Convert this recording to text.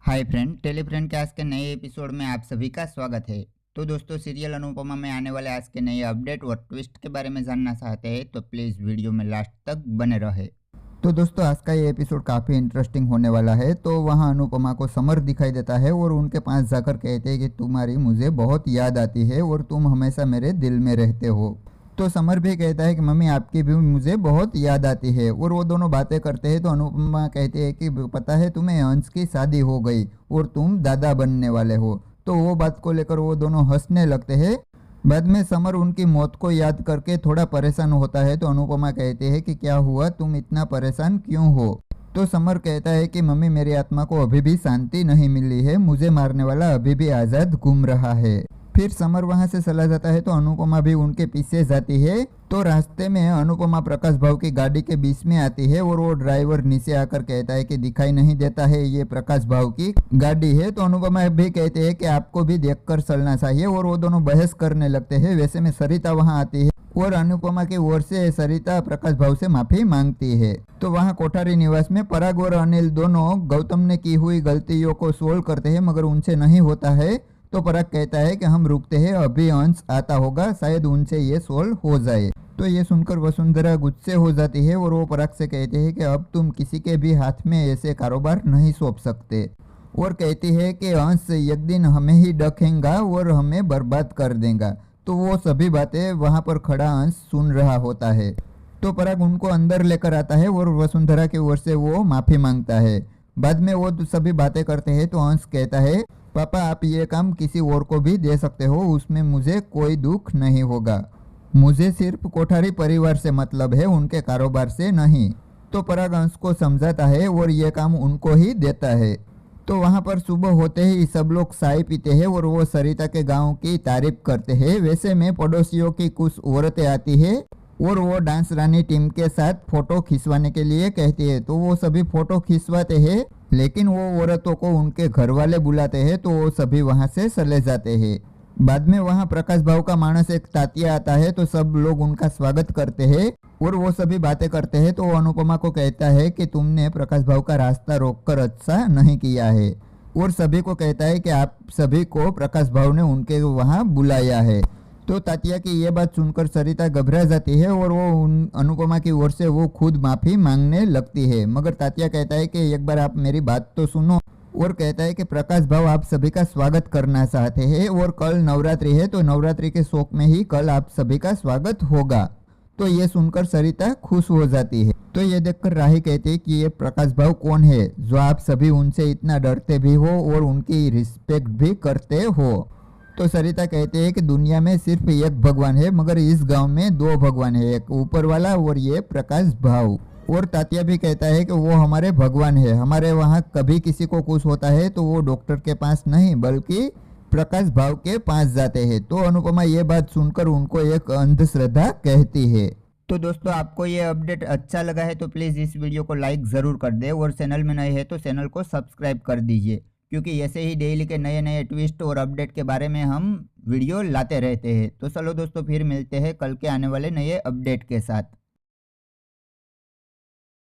Hi friend, टेलीफ्रेंड के आज के नए एपिसोड में आप सभी का स्वागत है। तो दोस्तों, सीरियल अनुपमा में आने वाले आज के नए अपडेट और ट्विस्ट के बारे में जानना चाहते हैं तो प्लीज़ वीडियो में लास्ट तक बने रहे। तो दोस्तों, आज का ये एपिसोड काफ़ी इंटरेस्टिंग होने वाला है। तो वहाँ अनुपमा को समर दिखाई देता है और उनके पास जाकर कहते हैं कि तुम्हारी मुझे बहुत याद आती है और तुम हमेशा मेरे दिल में रहते हो। तो समर भी कहता है कि मम्मी आपकी भी मुझे बहुत याद आती है। और वो दोनों बातें करते हैं तो अनुपमा कहती है कि पता है तुम्हें, अंश की शादी हो गई और तुम दादा बनने वाले हो। तो वो बात को लेकर वो दोनों हंसने लगते हैं। बाद में समर उनकी मौत को याद करके थोड़ा परेशान होता है तो अनुपमा कहती है कि क्या हुआ, तुम इतना परेशान क्यों हो। तो समर कहता है कि मम्मी मेरी आत्मा को अभी भी शांति नहीं मिली है, मुझे मारने वाला अभी भी आज़ाद घूम रहा है। फिर समर वहां से चला जाता है तो अनुपमा भी उनके पीछे जाती है। तो रास्ते में अनुपमा प्रकाश भाव की गाड़ी के बीच में आती है और वो ड्राइवर नीचे आकर कहता है कि दिखाई नहीं देता है, ये प्रकाश भाव की गाड़ी है। तो अनुपमा भी कहते हैं कि आपको भी देखकर चलना चाहिए और वो दोनों बहस करने लगते हैं। वैसे में सरिता वहां आती है और अनुपमा की ओर से सरिता प्रकाश भाव से माफी मांगती है। तो वहाँ कोठारी निवास में पराग और अनिल दोनों गौतम ने की हुई गलतियों को सोल्व करते हैं मगर उनसे नहीं होता है। तो पराग कहता है कि हम रुकते हैं, अभी अंश आता होगा, शायद उनसे ये सोल्व हो जाए। तो ये सुनकर वसुंधरा गुस्से हो जाती है और वो पराग से कहते हैं कि अब तुम किसी के भी हाथ में ऐसे कारोबार नहीं सौंप सकते। और कहती है कि अंश एक दिन हमें ही डकेगा और हमें बर्बाद कर देगा। तो वो सभी बातें वहाँ पर खड़ा अंश सुन रहा होता है। तो पराग उनको अंदर लेकर आता है और वसुंधरा की ओर से वो माफी मांगता है। बाद में वो सभी बातें करते हैं तो अंश कहता है पापा आप ये काम किसी और को भी दे सकते हो, उसमें मुझे कोई दुख नहीं होगा, मुझे सिर्फ कोठारी परिवार से मतलब है, उनके कारोबार से नहीं। तो पराग अंश को समझाता है और ये काम उनको ही देता है। तो वहाँ पर सुबह होते ही सब लोग चाय पीते हैं और वो सरिता के गांव की तारीफ करते हैं। वैसे में पड़ोसियों की कुछ औरतें आती है और वो डांस रानी टीम के साथ फोटो खिंचवाने के लिए कहती है। तो वो सभी फोटो खिंचवाते हैं लेकिन वो औरतों को उनके घर वाले बुलाते हैं तो वो सभी वहां से चले जाते हैं। बाद में वहां प्रकाश भाव का मानस एक तातिया आता है तो सब लोग उनका स्वागत करते हैं और वो सभी बातें करते हैं। तो वो अनुपमा को कहता है कि तुमने प्रकाश भाव का रास्ता रोककर अच्छा नहीं किया है और सभी को कहता है कि आप सभी को प्रकाश भाव ने उनके वहां बुलाया है। तो तातिया की ये बात सुनकर सरिता घबरा जाती है और वो अनुपमा की ओर से वो खुद माफी मांगने लगती है। मगर तातिया कहता है कि एक बार आप मेरी बात तो सुनो और कहता है कि प्रकाश भाव आप सभी का स्वागत करना चाहते हैं और कल नवरात्रि है तो नवरात्रि के शौक में ही कल आप सभी का स्वागत होगा। तो ये सुनकर सरिता खुश हो जाती है। तो ये देखकर राही कहती है कि ये प्रकाश भाव कौन है जो आप सभी उनसे इतना डरते भी हो और उनकी रिस्पेक्ट भी करते हो। तो सरिता कहते हैं कि दुनिया में सिर्फ एक भगवान है मगर इस गांव में दो भगवान है, एक ऊपर वाला और ये प्रकाश भाव। और तातिया भी कहता है कि वो हमारे भगवान है, हमारे वहाँ कभी किसी को कुछ होता है तो वो डॉक्टर के पास नहीं बल्कि प्रकाश भाव के पास जाते हैं। तो अनुपमा ये बात सुनकर उनको एक अंधश्रद्धा कहती है। तो दोस्तों, आपको ये अपडेट अच्छा लगा है तो प्लीज़ इस वीडियो को लाइक ज़रूर कर दे और चैनल में नए हैं तो चैनल को सब्सक्राइब कर दीजिए, क्योंकि ऐसे ही डेली के नए नए ट्विस्ट और अपडेट के बारे में हम वीडियो लाते रहते हैं। तो चलो दोस्तों, फिर मिलते हैं कल के आने वाले नए अपडेट के साथ।